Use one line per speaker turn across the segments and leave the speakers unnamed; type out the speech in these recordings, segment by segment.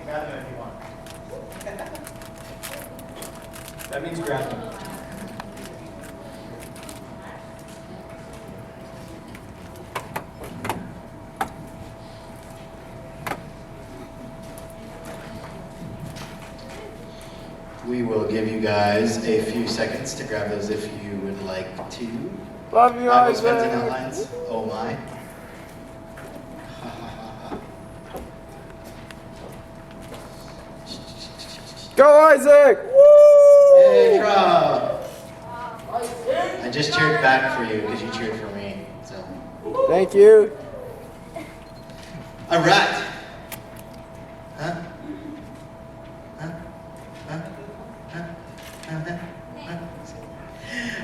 Grab them if you want. That means grab them.
We will give you guys a few seconds to grab those if you would like to.
Love you,
Bible spent in
Isaac.
outlines. Oh my.
Go, Isaac!
Hey,
Woo!
Rob. I just cheered back for you because you cheered for me. So.
Thank you.
All right. Huh? Huh? Huh? Huh? Huh? Huh?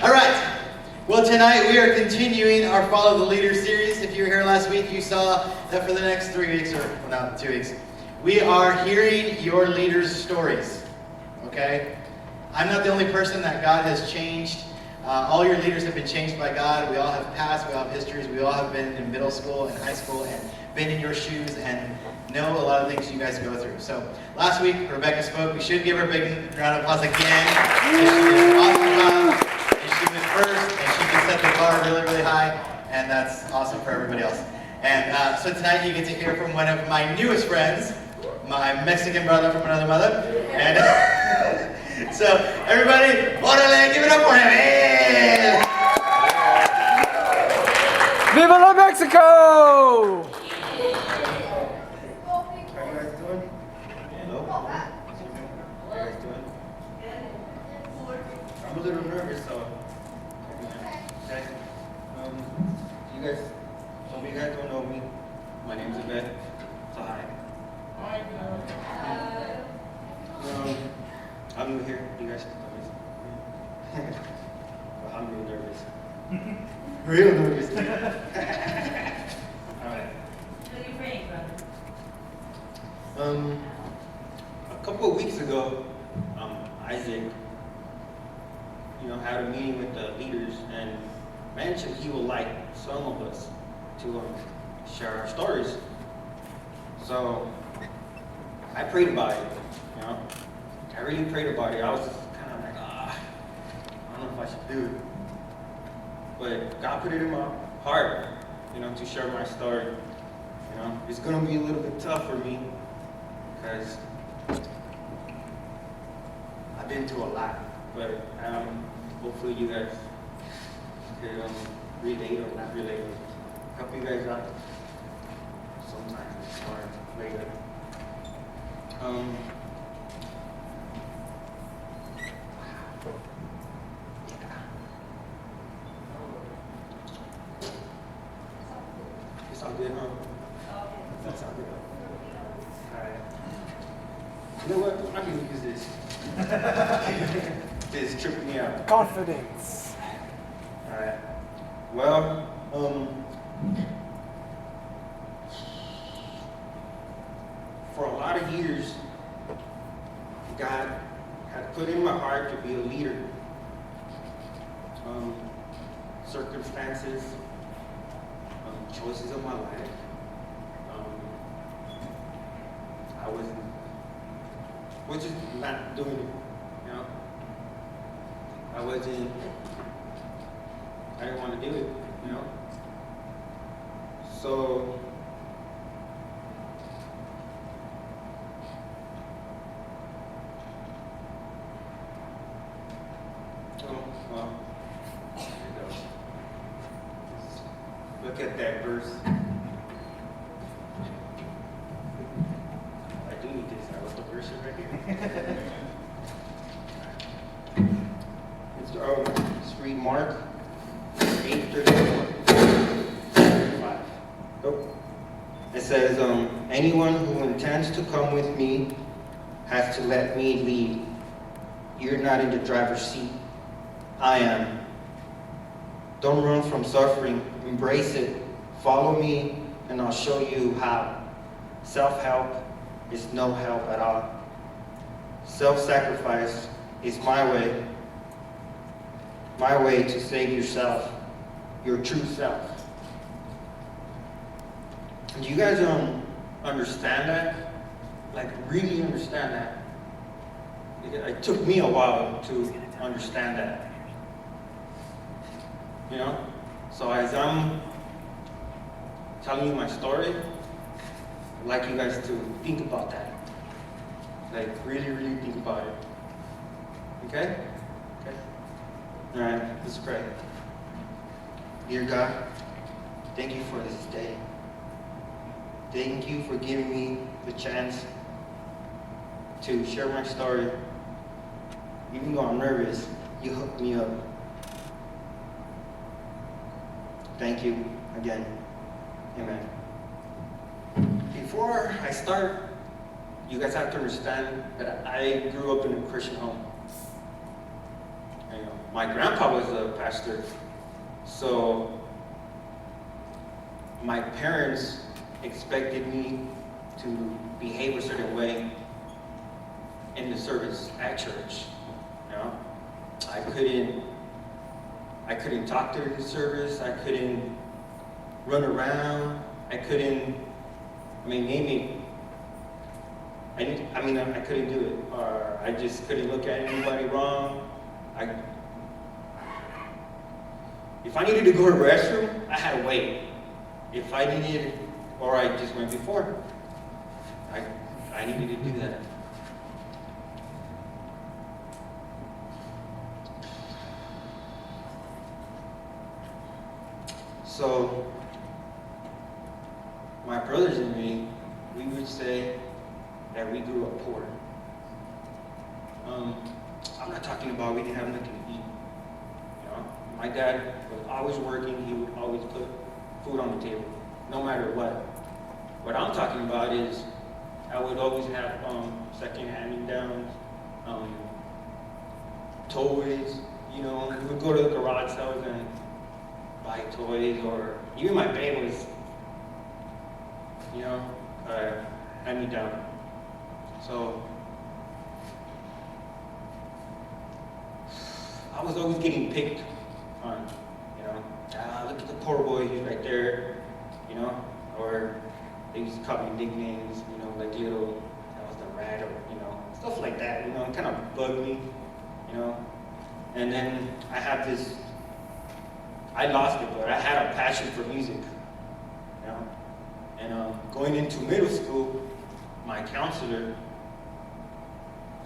All right. Well, tonight we are continuing our Follow the Leader series. If you were here last week, you saw that for the next 3 weeks, or well, not 2 weeks, we are hearing your leaders' stories. Okay? I'm not the only person that God has changed. All your leaders have been changed by God. We all have past, we all have histories. We all have been in middle school and high school and been in your shoes and know a lot of things you guys go through. So last week, Rebecca spoke. We should give her a big round of applause again. She did an awesome job. And she was first, and she can set the bar really, really high. And that's awesome for everybody else. And so tonight you get to hear from one of my newest friends, my Mexican brother from another mother. And so everybody, órale, give it up for him. Hey!
Viva la Mexico!
How you guys doing? Hello? How you guys doing? I'm a little nervous, so. Okay. You guys, some of you guys don't know me. My name's Hevel. So hi. I'm new here. You guys know me. Well, I'm real nervous. Real nervous. Alright.
Where are you from?
A couple of weeks ago, Isaac, had a meeting with the leaders and mentioned he would like some of us to share our stories. So I prayed about it, I really prayed about it. I was just kind of like, I don't know if I should do it. But God put it in my heart, to share my story. It's gonna be a little bit tough for me because I've been through a lot. But hopefully you guys could relate or not relate, or help you guys out sometime or later. It's all good, huh? That's all good. Alright. You know what? I can use this. This tripping me out.
Confidence.
Alright. Well, for a lot of years, God had put in my heart to be a leader. Circumstances, choices of my life. I was just not doing it, I didn't want to do it, So, well, there you go. Look at that verse. I do need this. What's the verse right here? Let's read Mark 8:34. Oh. It says, anyone who intends to come with me has to let me lead. You're not in the driver's seat. I am. Don't run from suffering. Embrace it. Follow me, and I'll show you how. Self-help is no help at all. Self-sacrifice is my way to save yourself, your true self. Do you guys understand that? like really understand that. It took me a while to understand that. You know? So as I'm telling you my story, I'd like you guys to think about that. Like really, really think about it. Okay? Okay? Alright, let's pray. Dear God, thank you for this day. Thank you for giving me the chance to share my story. Even though I'm nervous, you hooked me up. Thank you again. Amen. Before I start, you guys have to understand that I grew up in a Christian home. And, my grandpa was a pastor, so my parents expected me to behave a certain way in the service at church. You know, I couldn't talk during the service. I couldn't run around. I couldn't. Name it. I couldn't do it. Or I just couldn't look at anybody wrong. If I needed to go to the restroom, I had to wait. If I needed, or I just went before. I needed to do that. So, my brothers and me, we would say that we grew up poor. I'm not talking about we didn't have nothing to eat. You know, my dad was always working. He would always put food on the table, no matter what. What I'm talking about is I would always have second hand-me-downs, toys. You know, we would go to the garage sales and buy toys, or even my babe was, hand-me-down. So I was always getting picked on, look at the poor boy, he's right there, or they used to call me nicknames, like little, that was the rat, or, stuff like that, it kind of bugged me, and then I have this, I lost it, but I had a passion for music, and going into middle school, my counselor,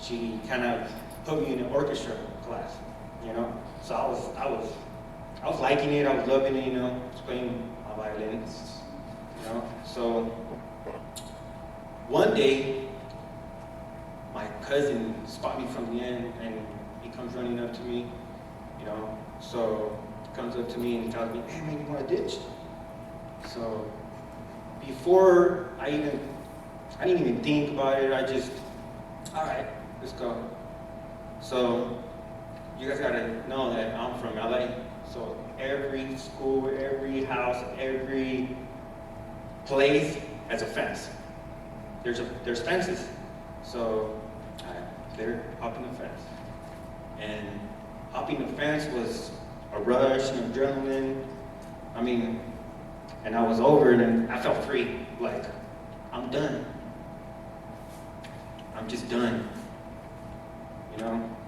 she kind of put me in an orchestra class, so I was liking it, I was loving it, just playing my violins, so one day, my cousin spotted me from the end, and he comes running up to me, so he comes up to me and he tells me, hey man, you want to ditch? So before I didn't even think about it, I just, all right, let's go. So you guys gotta know that I'm from LA, so every school, every house, every place has a fence. There's fences. So they're hopping the fence. And hopping the fence was a rush and adrenaline. And I was over it and I felt free. Like, I'm done. I'm just done.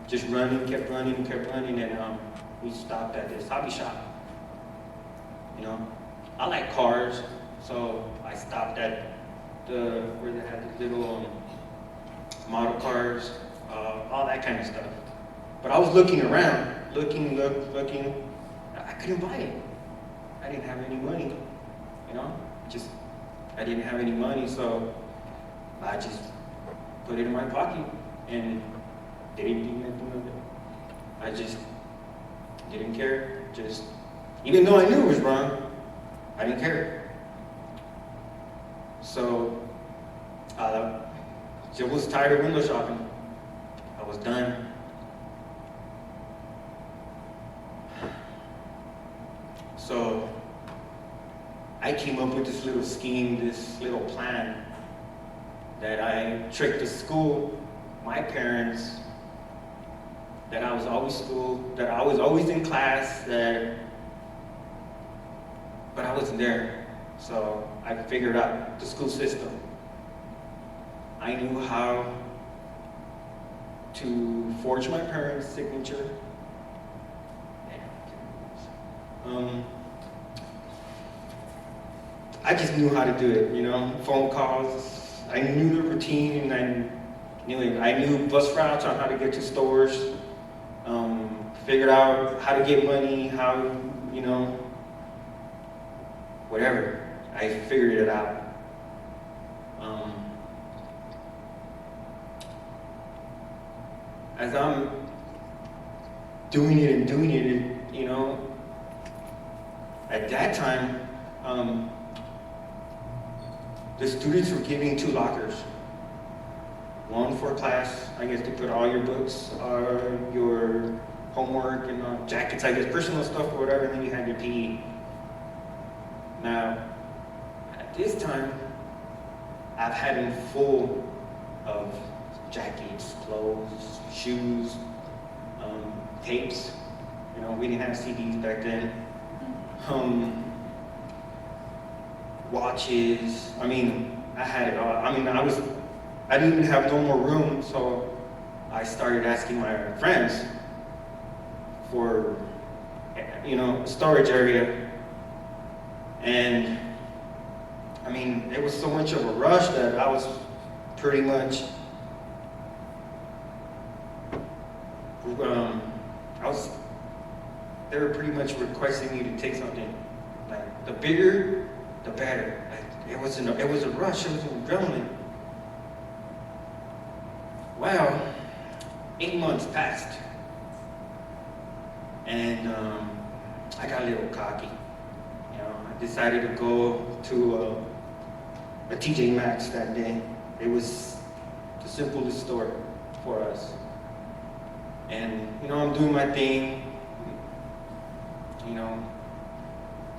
Just kept running, and we stopped at this hobby shop. I like cars, so I stopped at where they had the little model cars, all that kind of stuff. But I was looking around, looking. I couldn't buy it. I didn't have any money, I didn't have any money, so I just put it in my pocket and didn't do anything with it. I just didn't care. Even though I knew it was wrong, I didn't care. So I was tired of window shopping. I was done. So I came up with this little scheme, this little plan that I tricked the school, my parents, that I was always in class, but I wasn't there. So I figured out the school system. I knew how to forge my parents' signature. I just knew how to do it, you know, phone calls. I knew the routine, and I knew bus routes on how to get to stores. Figured out how to get money, how, you know, whatever. I figured it out. As I'm doing it, you know, at that time, the students were giving 2 lockers. One for class, I guess, to put all your books, your homework, and jackets, I guess, personal stuff or whatever, and then you had your PE. Now, at this time, I've had them full of jackets, clothes, shoes, tapes. You know, we didn't have CDs back then. Watches. I mean, I had it all. I mean, I didn't even have no more room, so I started asking my friends for, you know, storage area. And I mean, it was so much of a rush that I was pretty much, they were pretty much requesting me to take something. Like, the bigger, the better. Like, it was a rush, it was an adrenaline. Well, 8 months passed, and I got a little cocky. You know, I decided to go to a TJ Maxx that day. It was the simplest store for us. And, you know, I'm doing my thing, you know,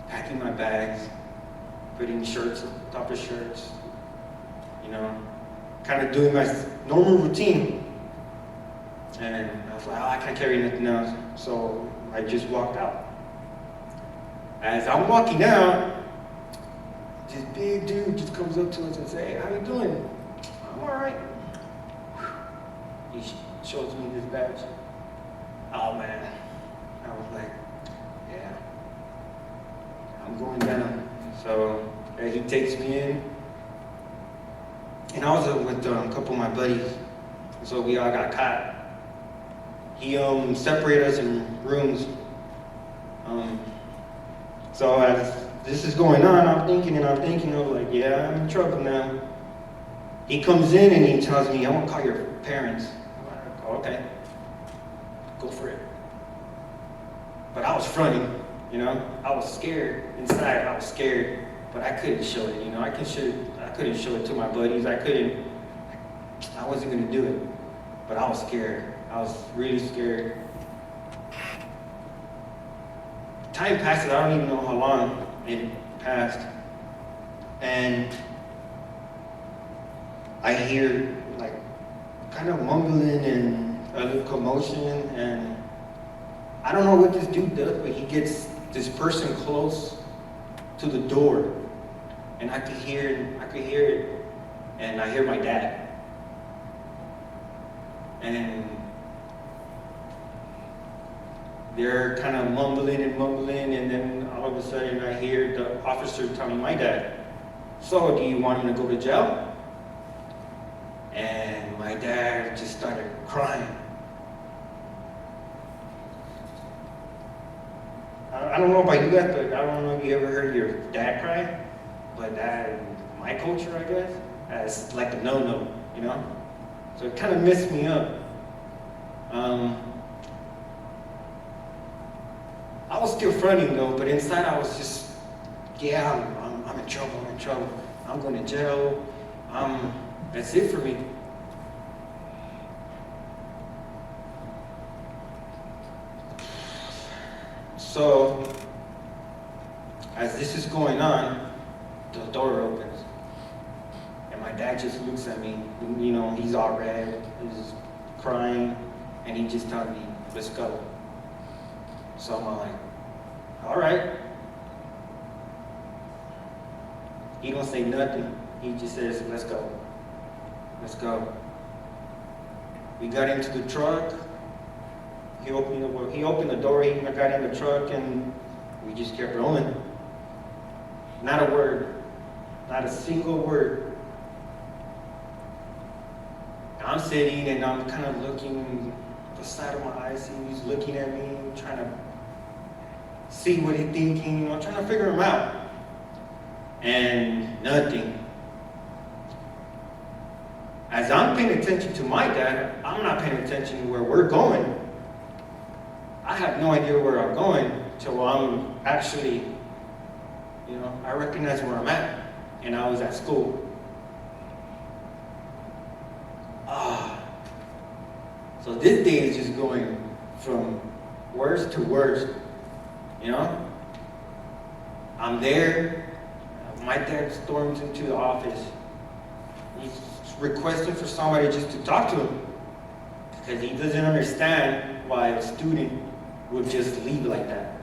packing my bags, putting shirts on top of shirts, you know, kind of doing my normal routine. And I was like, oh, I can't carry nothing else. So I just walked out. As I'm walking out, this big dude just comes up to us and says, hey, how you doing? I'm all right. He shows me his badge. Oh man. I was like, yeah, I'm going down. So he takes me in. And I was with a couple of my buddies. So we all got caught. He separated us in rooms. So as this is going on, I'm thinking, I was like, yeah, I'm in trouble now. He comes in and he tells me, I want to call your parents. I'm like, oh, okay, go for it. But I was fronting, you know, I was scared. Inside, I was scared, but I couldn't show it, you know, I couldn't show it to my buddies. I wasn't gonna do it, but I was scared. I was really scared. Time passes, I don't even know how long it passed. And I hear like kind of mumbling and a little commotion, and I don't know what this dude does, but he gets this person close to the door, and I could hear it, and I hear my dad. And they're kind of mumbling, and then all of a sudden I hear the officer telling my dad, so do you want him to go to jail? And my dad just started crying. I don't know about you guys, but I don't know if you ever heard your dad cry, but that, in my culture, I guess, that's like a no-no, you know? So it kind of messed me up. I was still fronting though, but inside I was just, yeah, I'm in trouble, I'm going to jail, that's it for me. So, as this is going on, the door opens, and my dad just looks at me, you know, he's all red, he's crying, and he just tells me, let's go. So I'm like, all right. He don't say nothing. He just says, let's go. let's go. We got into the truck. He opened the door, he got in the truck, and we just kept rolling. Not a word, not a single word. I'm sitting and I'm kind of looking the side of my eyes, and he's looking at me, trying to see what he's thinking, trying to figure him out. And nothing. As I'm paying attention to my dad, I'm not paying attention to where we're going. I have no idea where I'm going till I'm actually, I recognize where I'm at. And I was at school. So this day is just going from worst to worst. I'm there. My dad storms into the office. He's requesting for somebody just to talk to him because he doesn't understand why a student would just leave like that.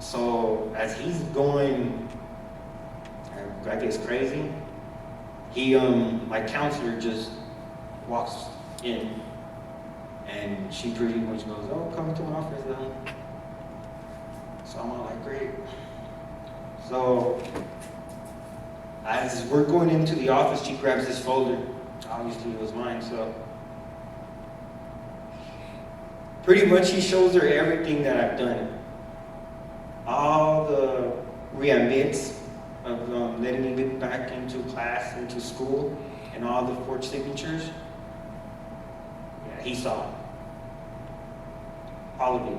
So as he's going, I guess crazy, my counselor just walks in, and she pretty much goes, "Oh, come to my office then." So I'm all like, great. So as we're going into the office, she grabs this folder. Obviously it was mine, so pretty much he shows her everything that I've done. All the readmits of letting me get back into class, into school, and all the forged signatures. Yeah, he saw it. All of it.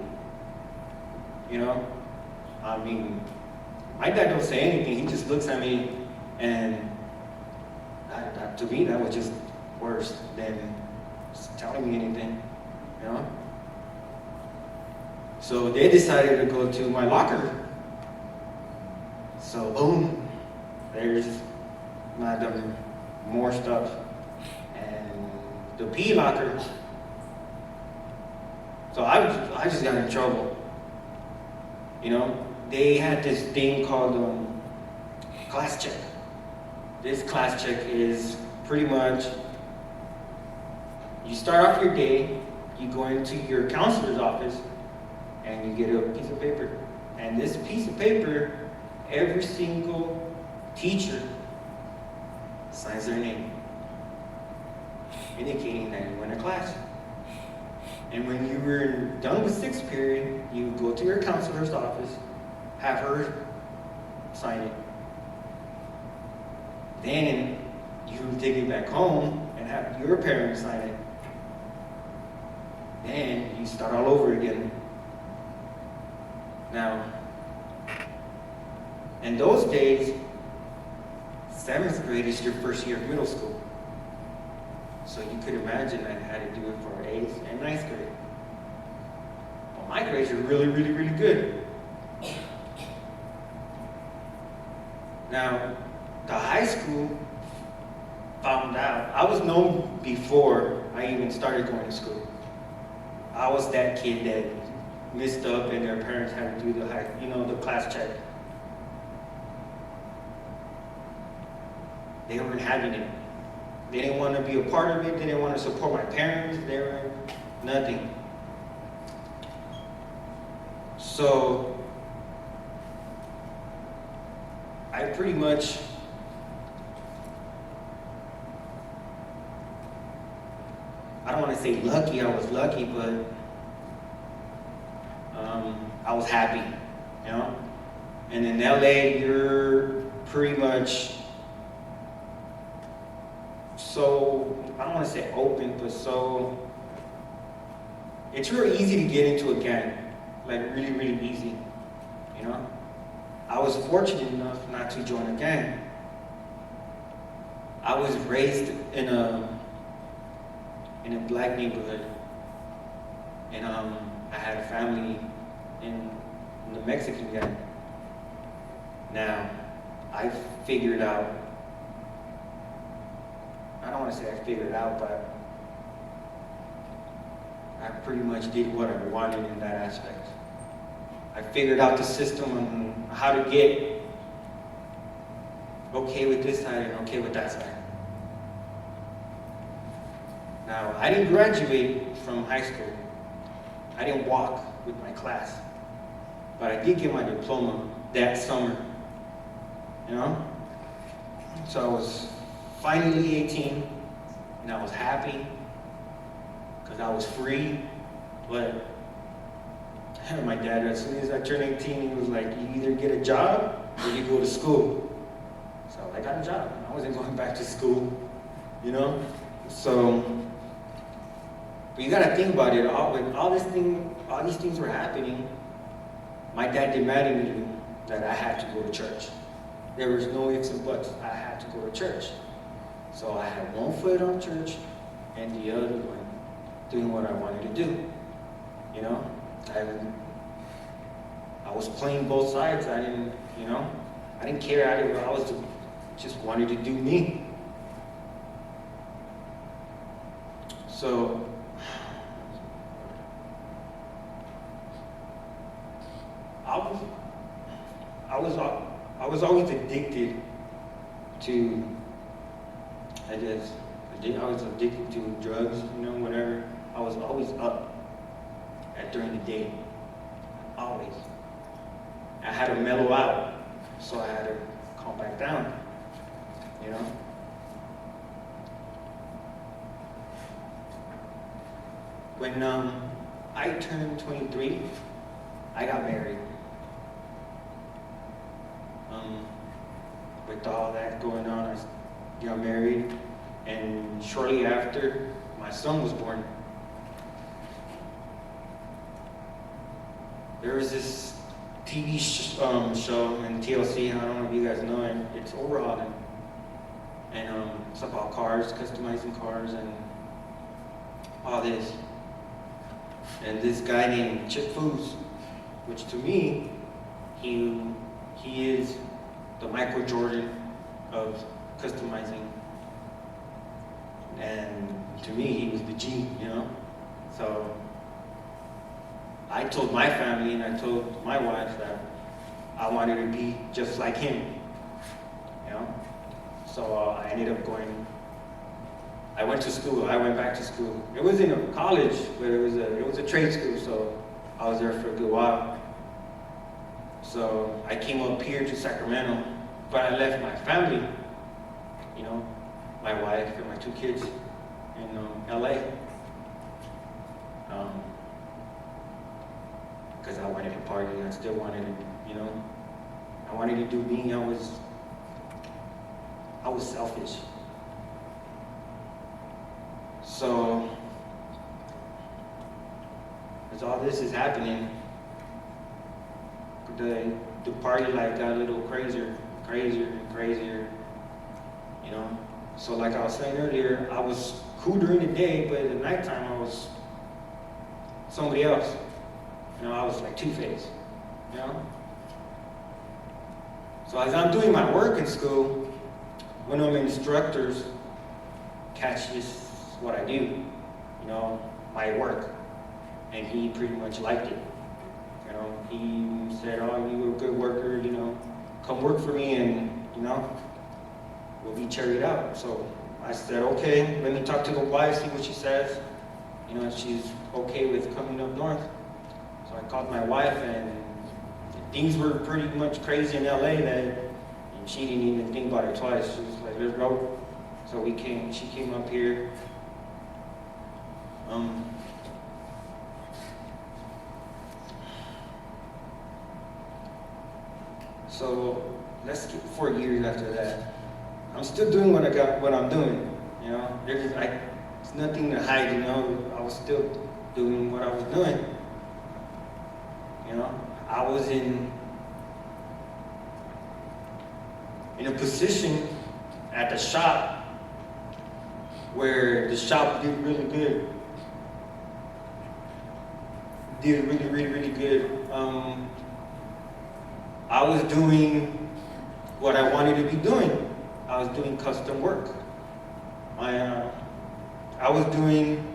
My dad don't say anything. He just looks at me, and to me, that was just worse than just telling me anything, So they decided to go to my locker. So boom, there's more stuff. And the P locker. So I just got in trouble. They had this thing called class check. This class check is pretty much, you start off your day, you go into your counselor's office, and you get a piece of paper. And this piece of paper, every single teacher signs their name, indicating that you went to class. And when you were done with sixth period, you go to your counselor's office, have her sign it. Then you take it back home and have your parents sign it. Then you start all over again. Now, in those days, 7th grade is your first year of middle school. So you could imagine I had to do it for 8th and 9th grade. Well, my grades are really, really, really good. Now, the high school found out. I was known before I even started going to school. I was that kid that messed up and their parents had to do the class check. They weren't having it. They didn't want to be a part of it. They didn't want to support my parents. They were nothing. So I pretty much I don't want to say lucky, I was lucky, but I was happy, And in LA, you're pretty much so, I don't want to say open, but it's real easy to get into a gang, like really, really easy, I was fortunate enough not to join a gang. I was raised in a black neighborhood, and I had a family in the Mexican gang. Now, I figured out, I don't want to say I figured out, but I pretty much did what I wanted in that aspect. I figured out the system on how to get okay with this side and okay with that side. Now, I didn't graduate from high school. I didn't walk with my class. But I did get my diploma that summer. You know? So I was finally 18, and I was happy because I was free. But my dad, as soon as I turned 18, he was like, you either get a job or you go to school. So I got a job. I wasn't going back to school, you know? So, but you gotta think about it. When all these things were happening, my dad demanded that I had to go to church. There was no ifs and buts. I had to go to church. So I had one foot on church and the other one doing what I wanted to do. You know, I was playing both sides. I didn't care. I was just wanted to do me. So I was always addicted to, I was addicted to drugs, you know, whatever. I was always up during the day, always. I had to mellow out, so I had to calm back down, you know. When I turned 23, I got married. With all that going on, I got married, and shortly after, my son was born. There was this TV show in TLC, I don't know if you guys know it, it's overhauling. And it's about cars, customizing cars, and all this. And this guy named Chip Foose, which to me, he is the Michael Jordan of customizing. And to me, he was the G, you know? So I told my family and I told my wife that I wanted to be just like him, you know? So I ended up I went to school, I went back to school. It was in a college, but it was a trade school, so I was there for a good while. So I came up here to Sacramento, but I left my family, you know, my wife and my 2 kids in LA. Because I wanted to party, I still wanted to, you know, I wanted to do me. I was selfish. So, as all this is happening, the party got a little crazier and crazier, you know. So like I was saying earlier, I was cool during the day, but at the nighttime I was somebody else. You know, I was like Two-Face, you know. So as I'm doing my work in school, one of my instructors catches what I do, you know, my work, and he pretty much liked it. You know, he said, "Oh, you were a good worker, you know, come work for me and, you know, we'll be carried out." So I said, "Okay, let me talk to the wife, see what she says. You know, if she's okay with coming up north." So I called my wife, and things were pretty much crazy in LA and she didn't even think about it twice. She was like, "Let's go." So she came up here. So let's skip 4 years after that. I'm still doing what I'm doing, you know. There's nothing to hide, you know. I was still doing what I was doing. You know, I was in a position at the shop where the shop did really good. Did really good. I was doing what I wanted to be doing. I was doing custom work. I was doing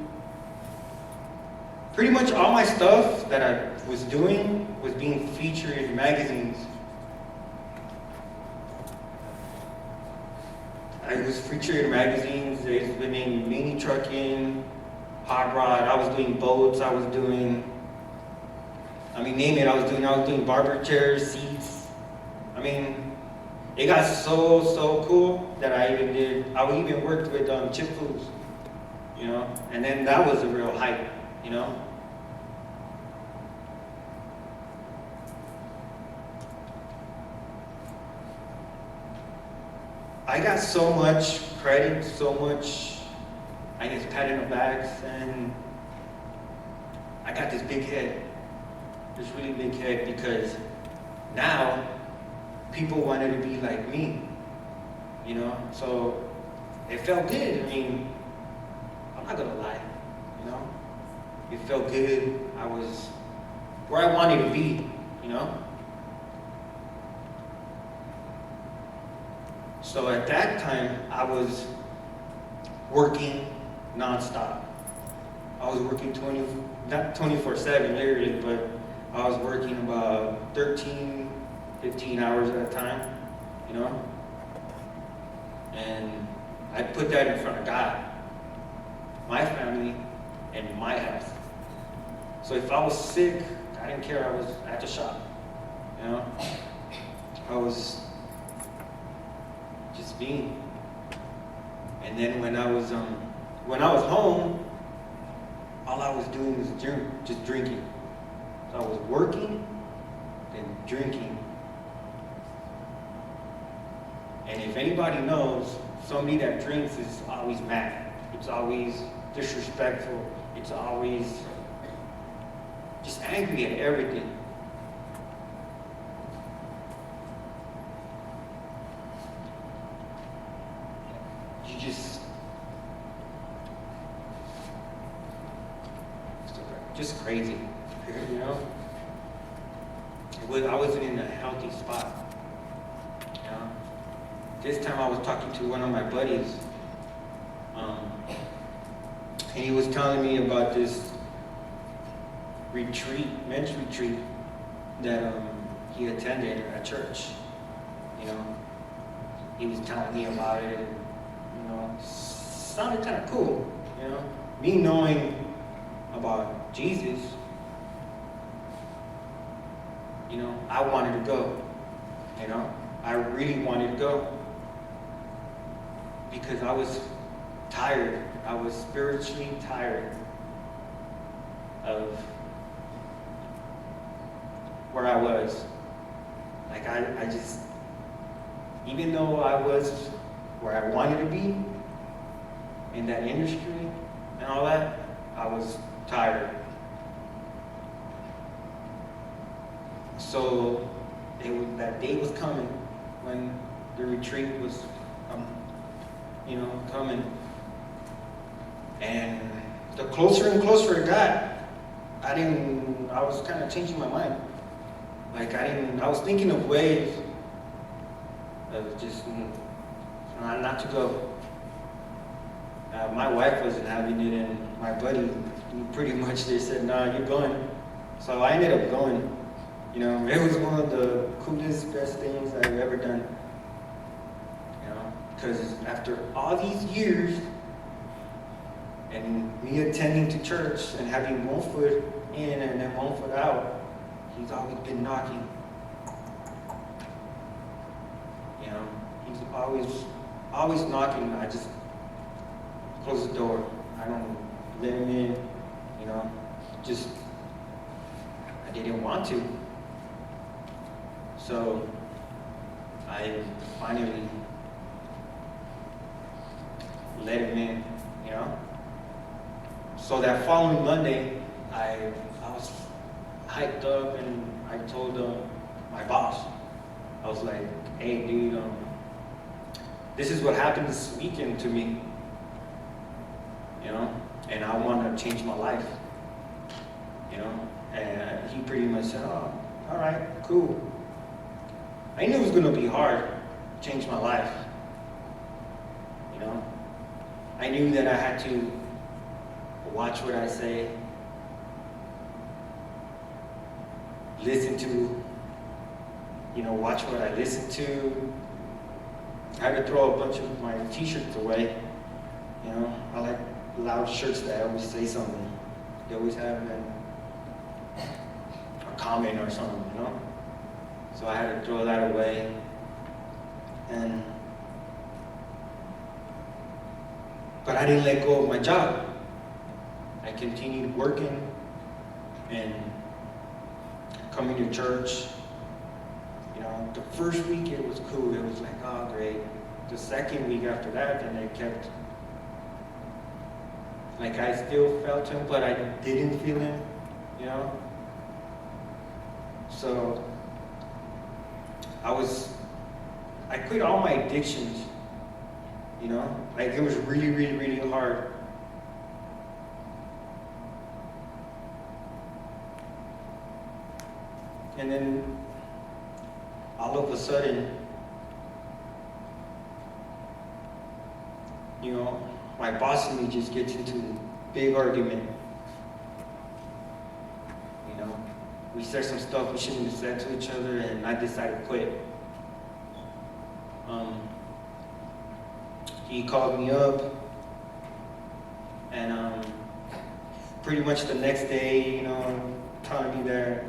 pretty much all my stuff that I was doing was being featured in magazines. I was featured in magazines. They I've been in mini trucking, hot rod. I was doing boats. I was doing, name it. I was doing barber chairs, seats. It got so cool that I even worked with chip foods, and then that was a real hype, I got so much credit, so much, I guess, pat in the backs, and I got this big head, this really big head, because now people wanted to be like me, so it felt good. I'm not gonna lie, it felt good. I was where I wanted to be, So at that time, I was working nonstop. I was working not 24/7 literally, but I was working about 13, 15 hours at a time, and I put that in front of God, my family, and my health. So if I was sick, I didn't care. I was at the shop, I was just being. And then when I was home, all I was doing was just drinking. So I was working, then drinking. And if anybody knows, somebody that drinks is always mad. It's always disrespectful. It's always just angry at everything. Just crazy, I wasn't in a healthy spot, This time I was talking to one of my buddies, and he was telling me about this men's retreat that he attended at church, He was telling me about it, and, sounded kind of cool, Me knowing about Jesus, I wanted to go, I really wanted to go, because I was tired. I was spiritually tired of where I was. Like I just, even though I was where I wanted to be, in that industry and all that, I was tired. So that day was coming when the retreat was, coming. And the closer and closer it got, I was kind of changing my mind. I was thinking of ways of just not to go. My wife wasn't having it, and my buddy, pretty much they said, "Nah, you're going." So I ended up going. It was one of the coolest, best things I've ever done. Because after all these years, and me attending to church and having one foot in and then one foot out, he's always been knocking. He's always knocking. I just close the door. I don't let him in. Just I didn't want to. So I finally let him in. So that following Monday, I was hyped up, and I told my boss, I was like, "Hey, dude, this is what happened this weekend to me, and I want to change my life, And he pretty much said, "Oh, all right, cool." I knew it was going to be hard to change my life, I knew that I had to watch what I say, listen to, watch what I listen to. I had to throw a bunch of my t-shirts away, loud shirts that always say something. They always have a comment or something, you know? So I had to throw that away. But I didn't let go of my job. I continued working and coming to church. You know, the first week it was cool. It was like, oh, great. The second week after that, then it kept, like I still felt him, but I didn't feel him, you know? So I quit all my addictions, you know? Like it was really, really, really hard. And then all of a sudden, you know, my boss and me just gets into a big argument. You know, we said some stuff we shouldn't have said to each other, and I decided to quit. He called me up, and pretty much the next day, you know, telling me that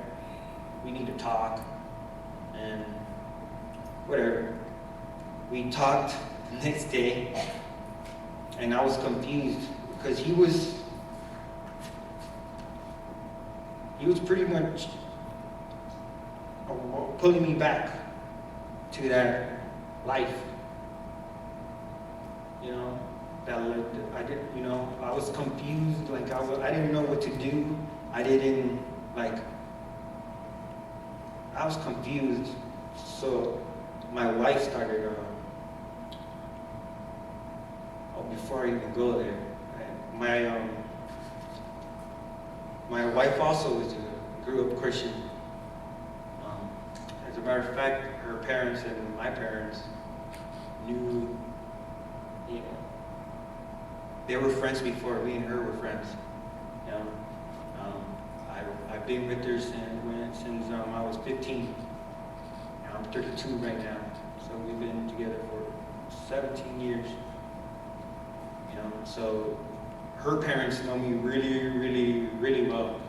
we need to talk, and whatever. We talked the next day, and I was confused because he was pretty much pulling me back to that life. You know, that I did. You know, I was confused. Like I didn't know what to do. I was confused. So my wife started. Before I even go there, my wife also grew up Christian. As a matter of fact, her parents and my parents knew. You know, they were friends before me and her were friends. You know, I've been with her since I was 15. And I'm 32 right now, so we've been together for 17 years. You know, so her parents know me really, really, really well.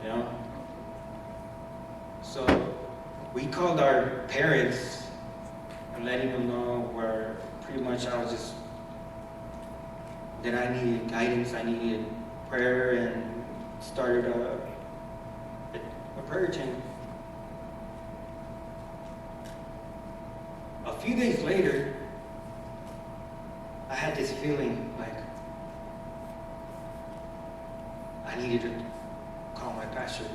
You know, so we called our parents and letting them know where pretty much I was just that I needed guidance, I needed prayer, and started a prayer chain. A few days later, I had this feeling like I needed to call my pastor.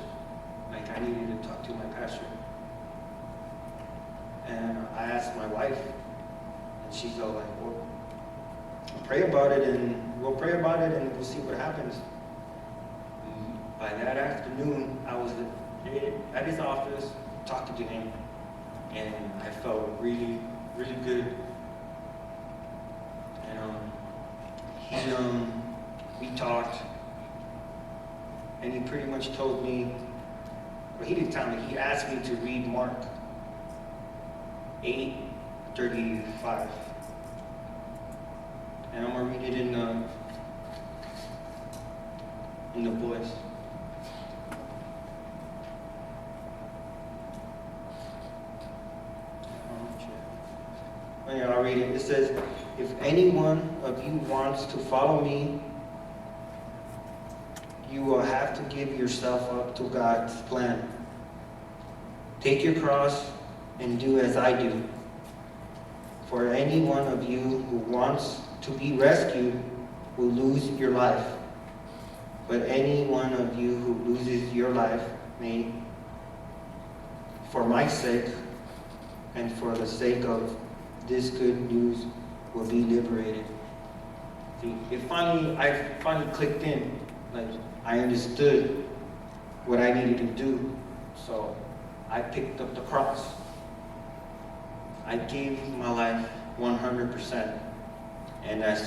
Like I needed to talk to my pastor. And I asked my wife, and she's all like, well, pray about it, and we'll pray about it, and we'll see what happens. And by that afternoon, I was at his office talking to him, and I felt really, really good. And we talked, and he pretty much told me, well, he didn't tell me, he asked me to read Mark 8:35. And I'm gonna read it in the voice. Oh yeah, I'll read it. It says, if any one of you wants to follow me, you will have to give yourself up to God's plan. Take your cross and do as I do. For any one of you who wants to be rescued will lose your life. But any one of you who loses your life may, for my sake and for the sake of this good news, will be liberated. See, I finally clicked in. Like I understood what I needed to do. So I picked up the cross. I gave my life 100%. And as